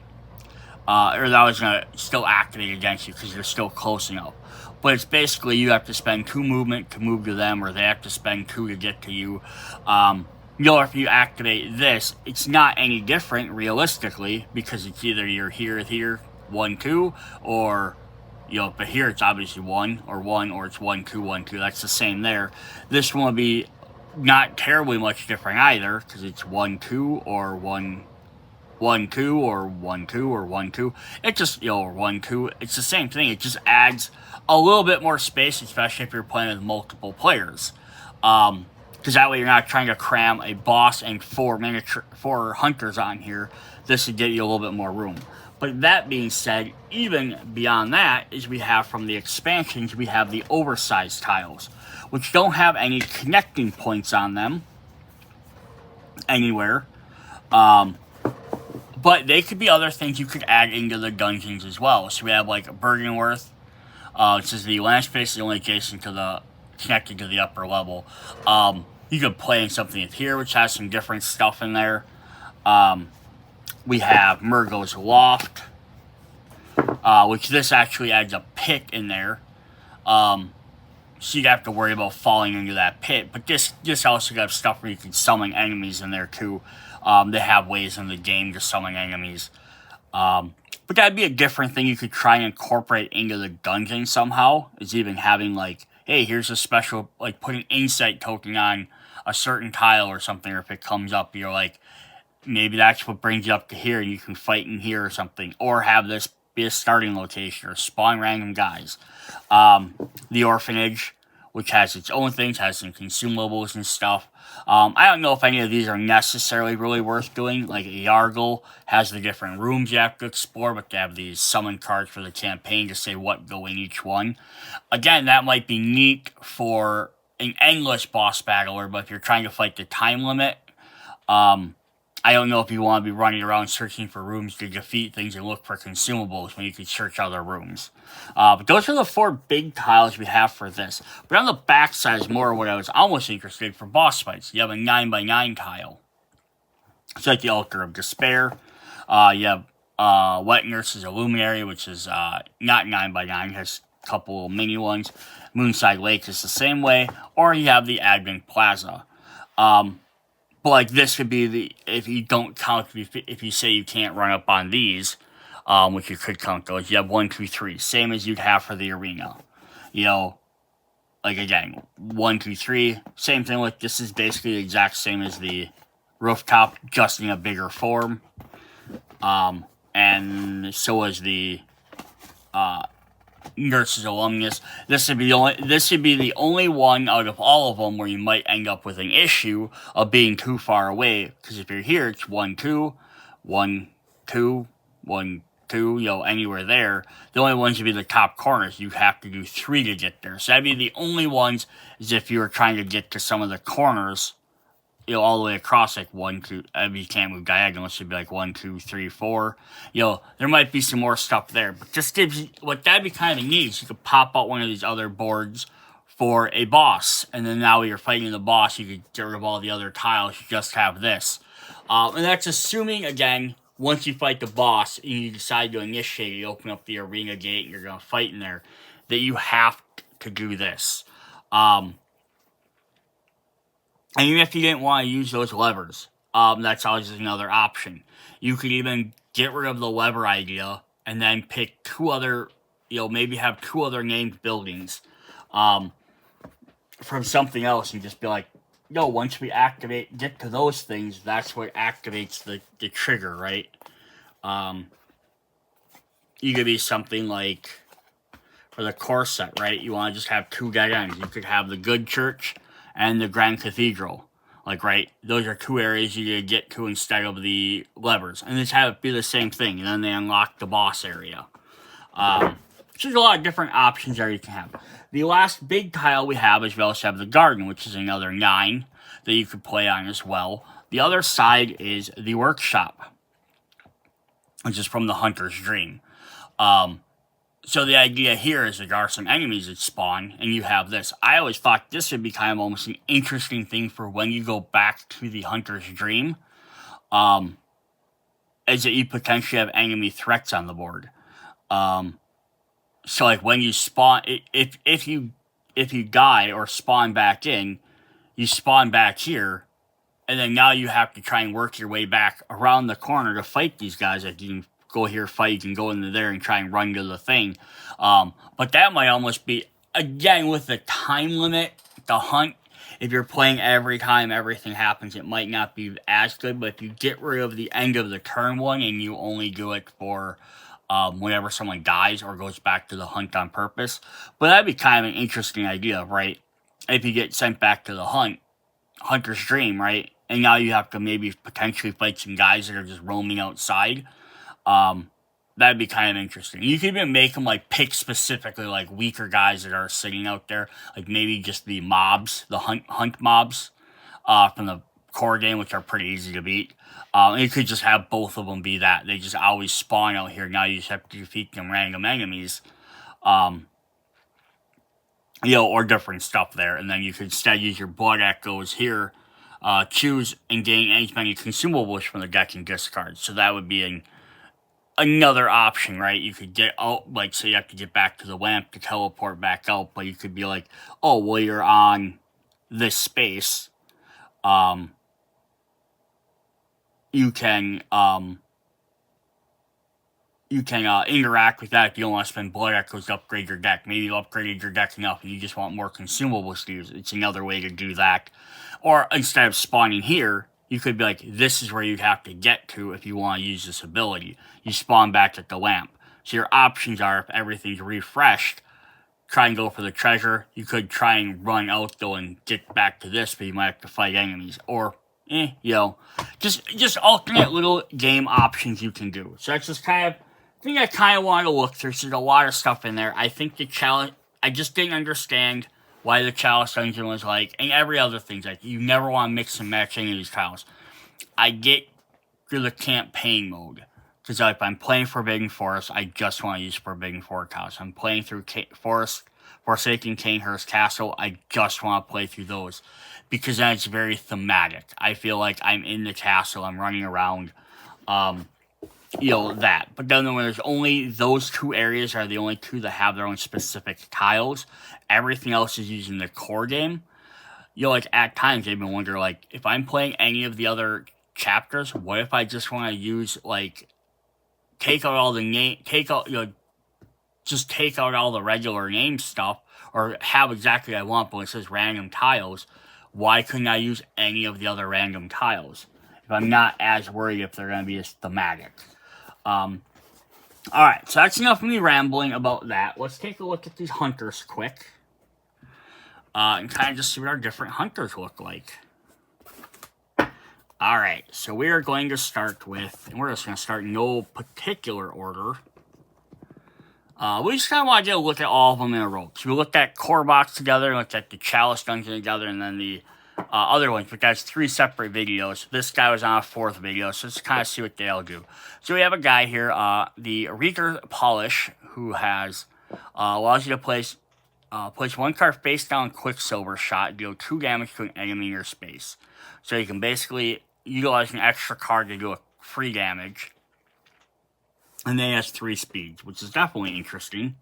Or they're always going to still activate against you because you're still close enough. But it's basically you have to spend 2 movement to move to them, or they have to spend 2 to get to you. If you activate this, it's not any different realistically, because it's either you're here, 1, 2, or but here it's obviously 1, or it's 1, 2, 1, 2. That's the same there. This one will be not terribly much different either, because it's 1, 2, or 1, 1, 2, or 1, 2, or 1, 2. It just, or 1, 2. It's the same thing. It just adds a little bit more space, especially if you're playing with multiple players. Because that way you're not trying to cram a boss and 4 hunters on here. This would get you a little bit more room. But that being said, even beyond that, is we have from the expansions, we have the oversized tiles, which don't have any connecting points on them anywhere. But they could be other things you could add into the dungeons as well. So we have like Bergenworth, which is the land space is only adjacent to the, connected to the upper level. You could play in something here, which has some different stuff in there. We have Murgo's Loft, which this actually adds a pit in there. So you'd have to worry about falling into that pit. But this also got stuff where you can summon enemies in there too. They have ways in the game to summon enemies. But that'd be a different thing you could try and incorporate into the dungeon somehow. Is even having like, hey, here's a special, like put an insight token on a certain tile or something. Or if it comes up, you're like, maybe that's what brings you up to here and you can fight in here or something. Or have this be a starting location or spawn random guys. The Orphanage, which has its own things, has some consumables and stuff. I don't know if any of these are necessarily really worth doing. Like Yargle has the different rooms you have to explore, but they have these summon cards for the campaign to say what go in each one. Again, that might be neat for an endless boss battler, but if you're trying to fight the time limit, I don't know if you want to be running around searching for rooms to defeat things and look for consumables when you can search other rooms. But those are the 4 big tiles we have for this. But on the back side is more what I was almost interested in for boss fights. You have a 9x9 tile. It's like the Altar of Despair. You have Wet Nurse's Illuminary, which is not 9x9. It has a couple of mini ones. Moonside Lake is the same way. Or you have the Advent Plaza. But like this could be the, if you don't count, if you say you can't run up on these, which you could count those, you have 1, 2, 3, same as you'd have for the arena. Like again, 1, 2, 3, same thing. Like this is basically the exact same as the rooftop, just in a bigger form. And so is the Nurse's Alumnus. This would be the only one out of all of them where you might end up with an issue of being too far away. Because if you're here, it's 1, 2, 1, 2, 1, 2, anywhere there. The only ones would be the top corners. You have to do 3 to get there. So that'd be the only ones, is if you were trying to get to some of the corners all the way across, like 1, 2. You can't move diagonal. It should be like 1, 2, 3, 4. There might be some more stuff there, but just gives you what that'd be kind of neat. Is you could pop out one of these other boards for a boss, and then now when you're fighting the boss, you could get rid of all the other tiles. You just have this, and that's assuming again. Once you fight the boss and you decide to initiate, you open up the arena gate and you're gonna fight in there, that you have to do this. And even if you didn't want to use those levers, that's always another option. You could even get rid of the lever idea and then pick 2 other, maybe have 2 other named buildings from something else and just be like, once we get to those things, that's what activates the trigger, right? You could be something like, for the core set, right? You want to just have 2 dead ends. You could have the good church and the Grand Cathedral. Right? Those are 2 areas you could get to instead of the levers. And just have it be the same thing. And then they unlock the boss area. So there's a lot of different options there you can have. The last big tile we have is we also have the garden, which is another 9 that you could play on as well. The other side is the workshop, which is from the Hunter's Dream. So the idea here is there are some enemies that spawn, and you have this. I always thought this would be kind of almost an interesting thing for when you go back to the Hunter's Dream, is that you potentially have enemy threats on the board. So like when you spawn, if you die or spawn back in, you spawn back here, and then now you have to try and work your way back around the corner to fight these guys. Like you can go here, fight, you can go into there and try and run to the thing. But that might almost be, again, with the time limit, the hunt, if you're playing every time everything happens, it might not be as good. But if you get rid of the end of the turn one and you only do it for whenever someone dies or goes back to the hunt on purpose. But that'd be kind of an interesting idea, right? If you get sent back to the Hunter's Dream, right? And now you have to maybe potentially fight some guys that are just roaming outside. That'd be kind of interesting. You could even make them like pick specifically like weaker guys that are sitting out there, like maybe just the mobs, the hunt mobs, from the core game, which are pretty easy to beat. You could just have both of them be that. They just always spawn out here. Now you just have to defeat them random enemies, or different stuff there. And then you could instead use your blood echoes here, choose and gain as many consumables from the deck and discard. So that would be another option, right? You could get out, like, say you have to get back to the lamp to teleport back out, but you could be like, oh, well, you're on this space. You can interact with that if you don't want to spend blood echoes to upgrade your deck. Maybe you upgraded your deck enough and you just want more consumables to use. It's another way to do that. Or instead of spawning here, you could be like, this is where you'd have to get to if you want to use this ability. You spawn back at the lamp. So your options are, if everything's refreshed, try and go for the treasure. You could try and run out, though, and get back to this, but you might have to fight enemies. Or, just alternate little game options you can do. So that's just kind of, I think I kind of want to look through. So there's a lot of stuff in there. I think the challenge, I just didn't understand why the Chalice Dungeon was like, and every other thing's like, you never want to mix and match any of these tiles. I get through the campaign mode, because if I'm playing Forbidden Forest, I just want to use Forbidden Forest tiles. I'm playing through Forsaken Canehurst Castle, I just want to play through those, because then it's very thematic. I feel like I'm in the castle, I'm running around, that. But then when there's only those 2 areas are the only 2 that have their own specific tiles, everything else is using the core game. At times, I've been wondering, like, if I'm playing any of the other chapters, what if I just want to use, like, take out all the just take out all the regular name stuff, or have exactly what I want, but it says random tiles. Why couldn't I use any of the other random tiles? If I'm not as worried if they're going to be as thematic. Alright, so that's enough of me rambling about that. Let's take a look at these hunters quick. And kind of just see what our different hunters look like. Alright, so we are going to start with, and we're just going to start in no particular order. We just kind of want to get a look at all of them in a row. So we looked at Core Box together, looked at the Chalice Dungeon together, and then the other ones, but that's 3 separate videos. This guy was on a 4th video, so let's kind of see what they all do. So we have a guy here, the Reeker Polish, who has allows you to place 1 card face down Quicksilver shot, deal 2 damage to an enemy in your space. So you can basically utilize an extra card to do a free damage. And then he has 3 speeds, which is definitely interesting.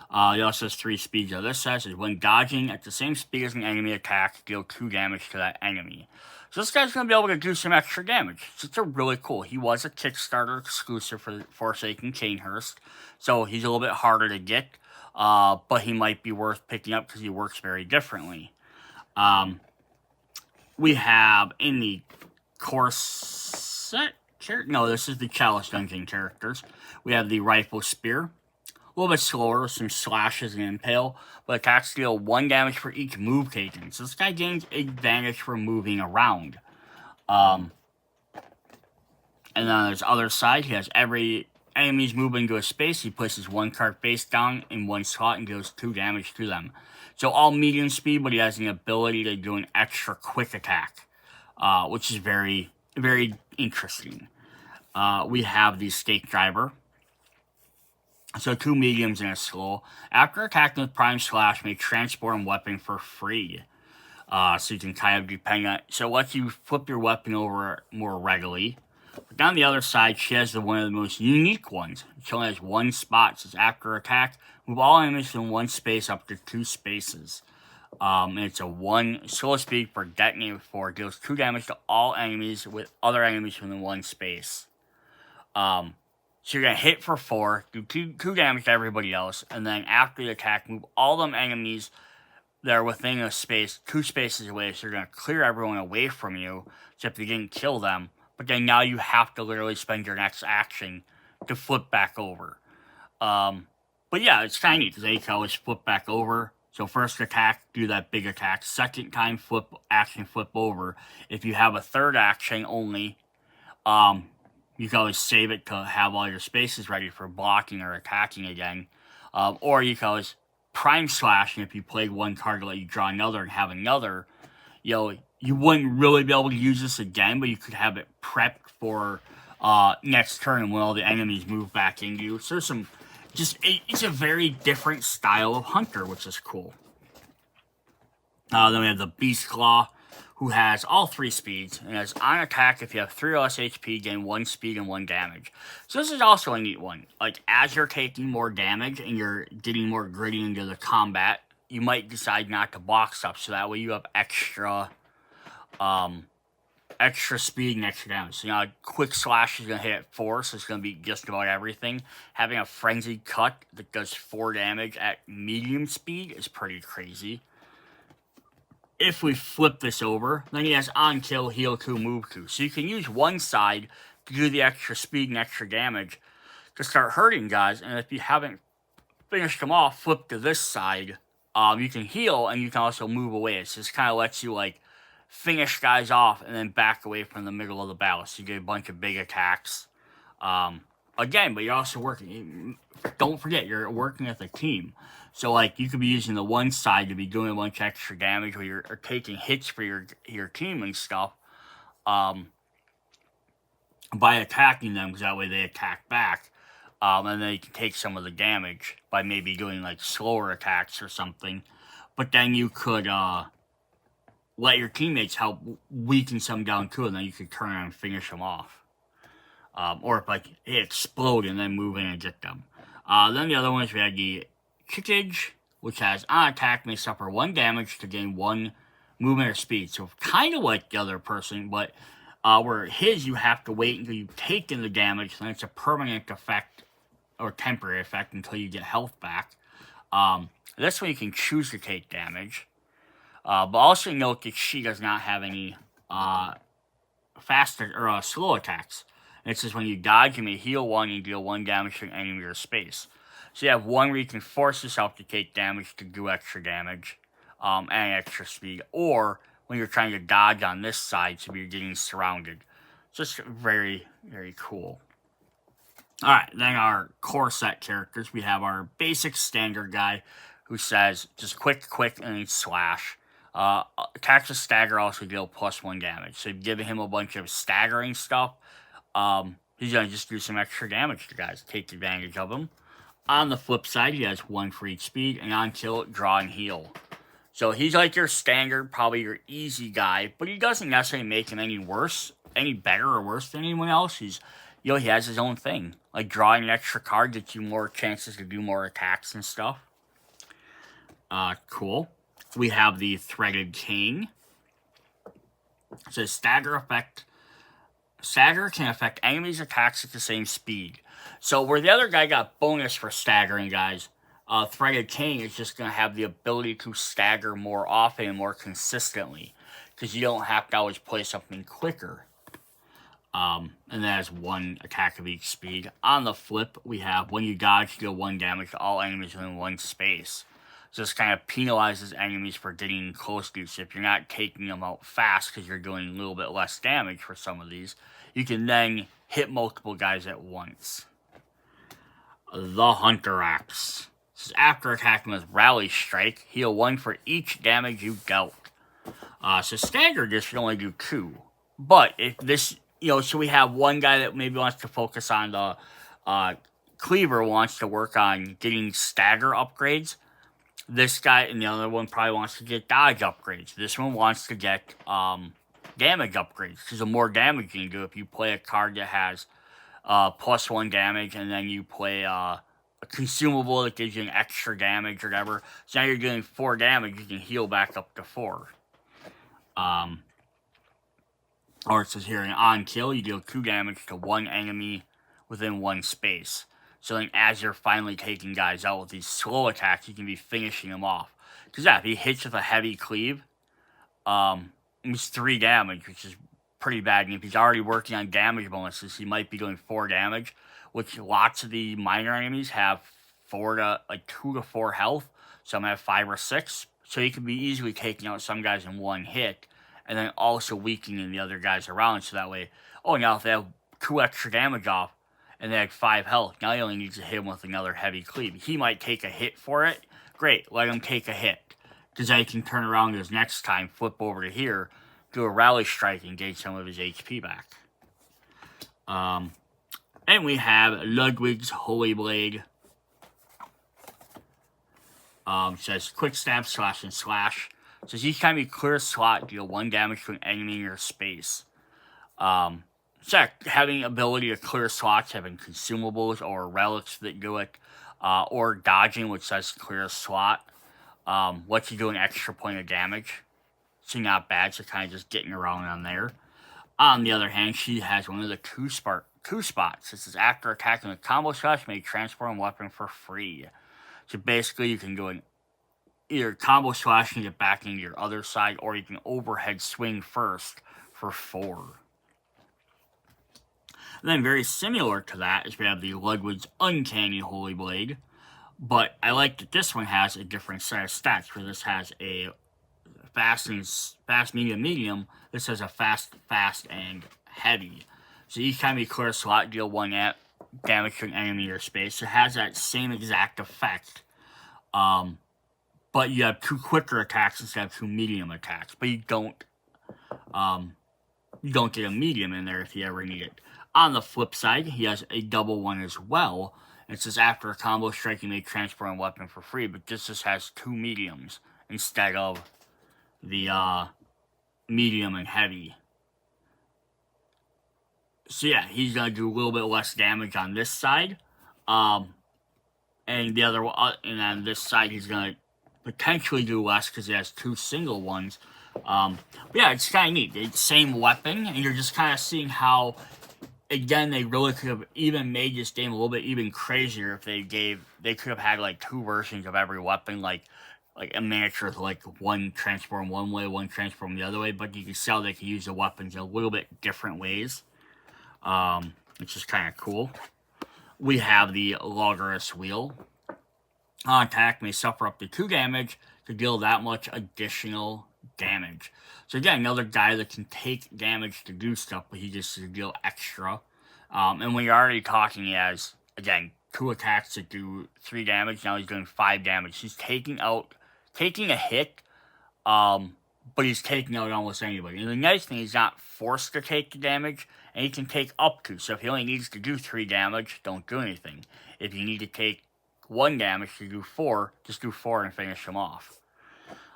He also has 3 speeds. This says is when dodging at the same speed as an enemy attack, deal 2 damage to that enemy. So this guy's going to be able to do some extra damage. So it's really cool. He was a Kickstarter exclusive for Forsaken Chainhurst, so he's a little bit harder to get, but he might be worth picking up because he works very differently. We have in the Corset... No, this is the Chalice Dungeon characters. We have the Rifle Spear. A little bit slower, some slashes and impale, but attacks deal 1 damage for each move taken. So this guy gains advantage for moving around. And then on his other side, he has every enemy's moving into a space. He places 1 card face down in 1 slot and deals 2 damage to them. So all medium speed, but he has the ability to do an extra quick attack, which is very, very interesting. We have the Stake Driver. So 2 mediums and a slow. After attacking with Prime Slash, may transform weapon for free. So you can kind of depend on... So it lets you flip your weapon over more regularly. But down the other side, she has one of the most unique ones. She only has 1 spot. So after attack, move all enemies from 1 space up to 2 spaces. And it's a 1 slow speed for detonating 4. Deals 2 damage to all enemies with other enemies within 1 space. So you're going to hit for 4, do 2 damage to everybody else, and then after the attack, move all them enemies that are within a space, 2 spaces away, so you're going to clear everyone away from you, except you didn't kill them, but then now you have to literally spend your next action to flip back over. But yeah, it's kind of neat, because they can always flip back over. So first attack, do that big attack. Second time, flip over. If you have a third action only, you can always save it to have all your spaces ready for blocking or attacking again. Or you can always Prime Slash, and if you played 1 card to let you draw another and have another, you wouldn't really be able to use this again, but you could have it prepped for next turn when all the enemies move back into you. So there's some... it's a very different style of Hunter, which is cool. Then we have the Beast Claw, who has all 3 speeds, and has on attack, if you have 3 or less HP, gain 1 speed and 1 damage. So this is also a neat one. Like, as you're taking more damage and you're getting more gritty into the combat, you might decide not to block stuff, so that way you have extra speed and extra damage. So, Quick Slash is going to hit at 4, so it's going to be just about everything. Having a Frenzied Cut that does 4 damage at medium speed is pretty crazy. If we flip this over, then he has on kill, heal 2, move 2. So you can use one side to do the extra speed and extra damage to start hurting guys. And if you haven't finished them off, flip to this side. You can heal and you can also move away. It just kind of lets you finish guys off and then back away from the middle of the battle. So you get a bunch of big attacks. Again, but you're also working. Don't forget, you're working as a team. So, you could be using the one side to be doing a bunch of extra damage, or you're taking hits for your team and stuff, by attacking them, because that way they attack back, and then you can take some of the damage by maybe doing, slower attacks or something. But then you could, let your teammates help weaken some down, too, and then you could turn around and finish them off. Or if, they explode and then move in and get them. Then the other ones, we had the Kickage, which has on attack may suffer 1 damage to gain 1 movement or speed. So kind of like the other person, but where his you have to wait until you've taken the damage, then it's a permanent effect or temporary effect until you get health back. This one you can choose to take damage. But also note that she does not have any faster or slow attacks. And it says when you dodge, you may heal 1 and deal 1 damage to an enemy or space. So you have 1 where you can force yourself to take damage to do extra damage and extra speed. Or when you're trying to dodge on this side, so you're getting surrounded. Just very, very cool. Alright, then our core set characters. We have our basic standard guy who says just quick, and then slash. Attacks with stagger also deal +1 damage. So giving him a bunch of staggering stuff, he's gonna just do some extra damage to guys. Take advantage of him. On the flip side, he has 1 for each speed, and on kill, draw and heal. So he's like your standard, probably your easy guy, but he doesn't necessarily make him any better or worse than anyone else. He has his own thing. Like drawing an extra card gets you more chances to do more attacks and stuff. Cool. We have the Threaded King. It says stagger effect. Stagger can affect enemies' attacks at the same speed. So where the other guy got bonus for staggering, guys, Threaded King is just going to have the ability to stagger more often and more consistently, because you don't have to always play something quicker. And that has 1 attack of each speed. On the flip, we have when you dodge, you deal 1 damage to all enemies within 1 space. So this kind of penalizes enemies for getting close to you. So if you're not taking them out fast because you're doing a little bit less damage for some of these, you can then hit multiple guys at once. The Hunter Axe. This is after attacking with Rally Strike, heal 1 for each damage you dealt. So stagger just can only do 2. But if this, so we have one guy that maybe wants to focus on the Cleaver wants to work on getting stagger upgrades. This guy and the other one probably wants to get dodge upgrades. This one wants to get damage upgrades, because the more damage you can do, if you play a card that has +1 damage, and then you play a consumable that gives you an extra damage or whatever, so now you're doing 4 damage, you can heal back up to 4. Or it says here, on kill, you deal 2 damage to 1 enemy within 1 space. So then as you're finally taking guys out with these slow attacks, you can be finishing them off. Because if he hits with a heavy cleave, it's 3 damage, which is pretty bad. And if he's already working on damage bonuses, he might be doing 4 damage, which lots of the minor enemies have 2 to 4 health. Some have 5 or 6. So you can be easily taking out some guys in 1 hit, and then also weakening the other guys around. So that way, now if they have 2 extra damage off, and they have 5 health, now he only needs to hit him with another heavy cleave. He might take a hit for it. Great, let him take a hit. Because then he can turn around his next time, flip over to here, do a Rally Strike, and gain some of his HP back. And we have Ludwig's Holy Blade. Says quick stab, slash, and slash. Says each time you clear a slot, deal 1 damage to an enemy in your space. So having ability to clear slots, having consumables or relics that do it, or dodging, which says clear a slot, lets you do an extra point of damage. So not bad, so kind of just getting around on there. On the other hand, she has one of the two spots. This is after attacking with combo slash, may transform weapon for free. So basically, you can go in either combo slash and get back into your other side, or you can overhead swing first for 4. And then very similar to that is we have the Ludwig's Uncanny Holy Blade. But I like that this one has a different set of stats, where this has a fast, medium. This has a fast, and heavy. So each time you clear a slot, deal 1 damage to an enemy in your space. So it has that same exact effect. But you have 2 quicker attacks instead of 2 medium attacks. But you don't get a medium in there if you ever need it. On the flip side, he has a double one as well. It says after a combo strike, you may transform a weapon for free, but this just has 2 mediums instead of the medium and heavy. So yeah, he's gonna do a little bit less damage on this side, and the other and on this side he's gonna potentially do less because he has 2 single ones. But yeah, it's kind of neat. It's same weapon, and you're just kind of seeing how, again, they really could have even made this game a little bit even crazier if they could have had like 2 versions of every weapon, like a miniature with like one transform one way, one transform the other way, but you can see how they can use the weapons in a little bit different ways, which is kind of cool. We have the Loggerous Wheel. On attack, may suffer up to 2 damage to deal that much additional damage. So again, another guy that can take damage to do stuff, but he just to deal extra. And when you're already talking, he has, again, 2 attacks that do 3 damage. Now he's doing 5 damage. He's taking a hit, but he's taking out almost anybody. And the nice thing, he's not forced to take the damage, and he can take up to. So if he only needs to do 3 damage, don't do anything. If you need to take 1 damage to do 4, just do 4 and finish him off.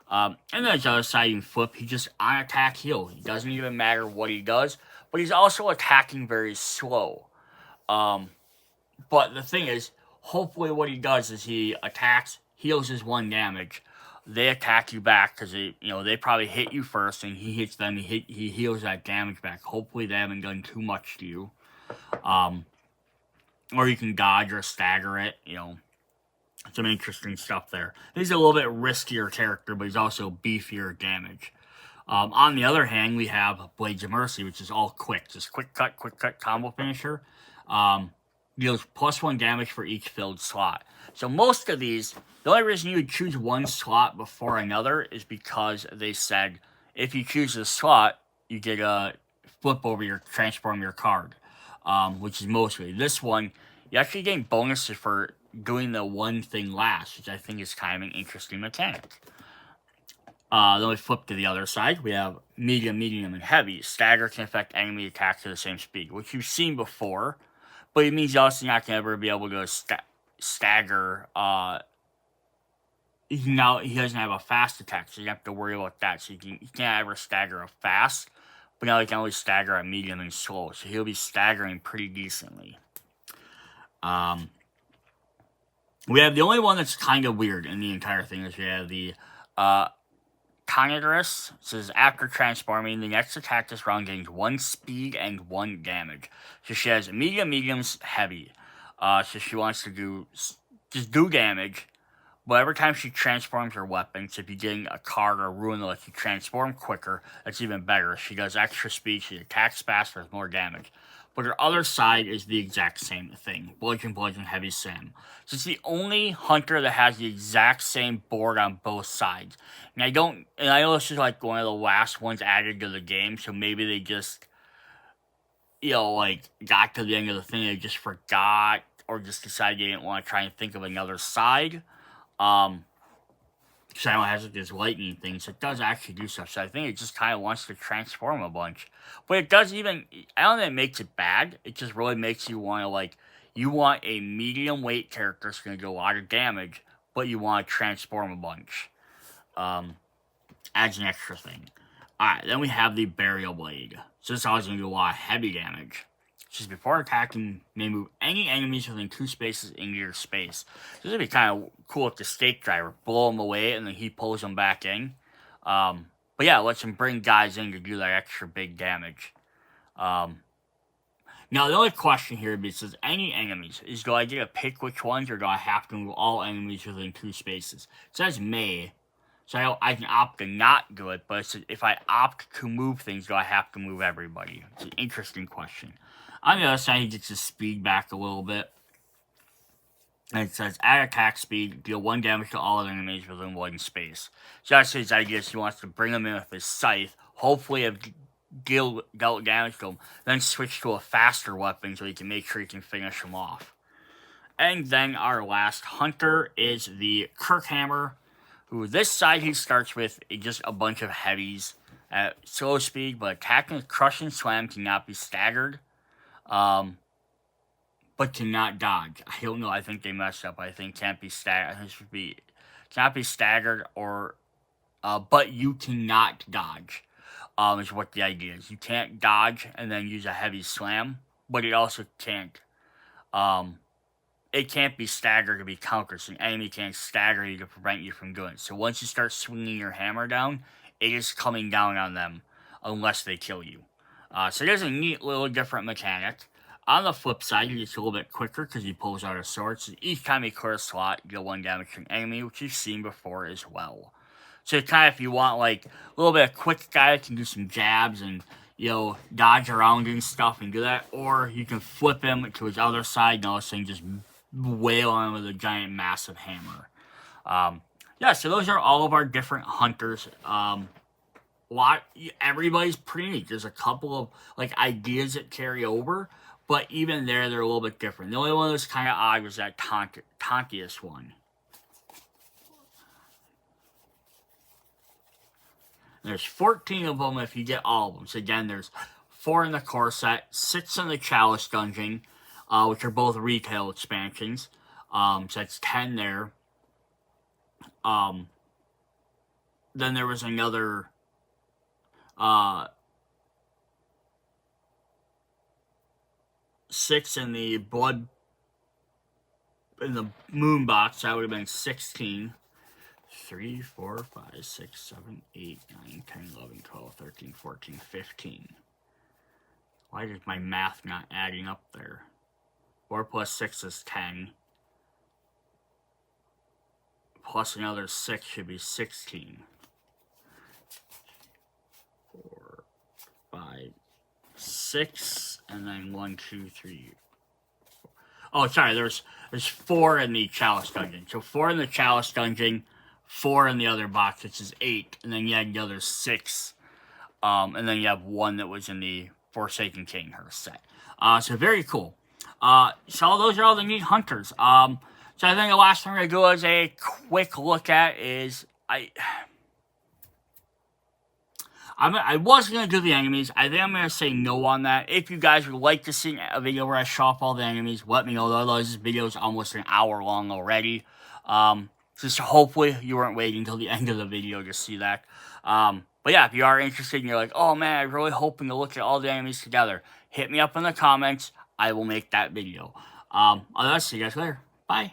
And then the other side, you can flip. He just on attack heal. It doesn't even matter what he does, but he's also attacking very slow. But the thing is, hopefully what he does is he attacks, heals his 1 damage. They attack you back because they probably hit you first, and he hits them. He heals that damage back. Hopefully they haven't done too much to you. Or you can dodge or stagger it. Some interesting stuff there. He's a little bit riskier character, but he's also beefier damage. On the other hand, we have Blades of Mercy, which is all quick. Just quick cut combo finisher. Deals +1 damage for each filled slot. So most of these, the only reason you would choose one slot before another is because they said if you choose a slot, you get a flip over transform your card, which is mostly. This one, you actually gain bonuses for doing the one thing last, which I think is kind of an interesting mechanic. Then we flip to the other side. We have medium, and heavy. Stagger can affect enemy attacks at the same speed, which you've seen before, but it means you're also not going to ever be able to stagger. He doesn't have a fast attack, so you have to worry about that. So you can't ever stagger a fast, but now he can only stagger a medium and slow, so he'll be staggering pretty decently. We have the only one that's kind of weird in the entire thing is we have the Conidrus. It says after transforming, the next attack this round gains 1 speed and 1 damage. So she has mediums, heavy. So she wants to just do damage. But every time she transforms her weapon, so if you're getting a card or a rune that lets you transform quicker, that's even better. She does extra speed, she attacks faster, has more damage. But her other side is the exact same thing. Bludgeon, heavy, Sam. So it's the only hunter that has the exact same board on both sides. And I know this is like one of the last ones added to the game, so maybe they just, got to the end of the thing, they just forgot, or just decided they didn't want to try and think of another side. Because I know it has this lightning thing, so it does actually do stuff. So I think it just kind of wants to transform a bunch. But it does I don't think it makes it bad. It just really makes you want to, you want a medium weight character that's going to do a lot of damage, but you want to transform a bunch. Adds an extra thing. Alright, then we have the Burial Blade. So this always going to do a lot of heavy damage. Just before attacking, may move any enemies within 2 spaces into your space. So this would be kind of cool with the stake driver. Blow them away, and then he pulls them back in. But yeah, it lets him bring guys in to do that extra big damage. Now, the only question here is, says any enemies. Do I get to pick which ones, or do I have to move all enemies within 2 spaces? It says may. So I can opt to not do it, but it says if I opt to move things, do I have to move everybody? It's an interesting question. On the other side, he gets his speed back a little bit. And it says, at attack speed, deal 1 damage to all enemies within 1 space. So that's his idea. He wants to bring them in with his scythe. Hopefully have dealt damage to them. Then switch to a faster weapon so he can make sure he can finish them off. And then our last hunter is the Kirkhammer. Who this side he starts with just a bunch of heavies at slow speed. But attacking with Crush and Slam cannot be staggered. But cannot dodge. I don't know. I think they messed up. I think can't be staggered. I think it should be cannot be staggered or, but you cannot dodge. Is what the idea is. You can't dodge and then use a heavy slam, but it also can't. It can't be staggered to be countered. So an enemy can't stagger you to prevent you from doing it. So once you start swinging your hammer down, it is coming down on them unless they kill you. So there's a neat little different mechanic. On the flip side, he gets a little bit quicker because he pulls out a sword. So each time he clears a slot, you deal 1 damage to an enemy, which you've seen before as well. So kind of if you want a little bit of quick guy that can do some jabs and dodge around and stuff and do that, or you can flip him to his other side and all of a sudden just wail on him with a giant, massive hammer. Yeah, so those are all of our different hunters. Everybody's pretty neat. There's a couple of ideas that carry over, but even they're a little bit different. The only one that's kind of odd was that Tonkius one. There's 14 of them if you get all of them. So again, there's 4 in the core set, 6 in the Chalice Dungeon, which are both retail expansions. So that's 10 there. Then there was another 6 in the moon box. That would have been 16. 3, 4, 5, 6, 7, 8, 9, 10, 11, 12, 13, 14, 15. Why is my math not adding up there? 4 plus 6 is 10. Plus another 6 should be 16. 4, 5, 6, and then 1, 2, 3. Oh, sorry, there's 4 in the Chalice Dungeon. So 4 in the Chalice Dungeon, 4 in the other box, which is 8, and then you had the other 6. And then you have 1 that was in the Forsaken King her set. So very cool. So those are all the neat hunters. So I think the last thing we're going to do as a quick look at is I was going to do the enemies. I think I'm going to say no on that. If you guys would like to see a video where I show off all the enemies, let me know. Otherwise, this video is almost an hour long already. Just hopefully you weren't waiting until the end of the video to see that. But yeah, if you are interested and you're like, oh man, I'm really hoping to look at all the enemies together, hit me up in the comments. I will make that video. Otherwise, see you guys later. Bye.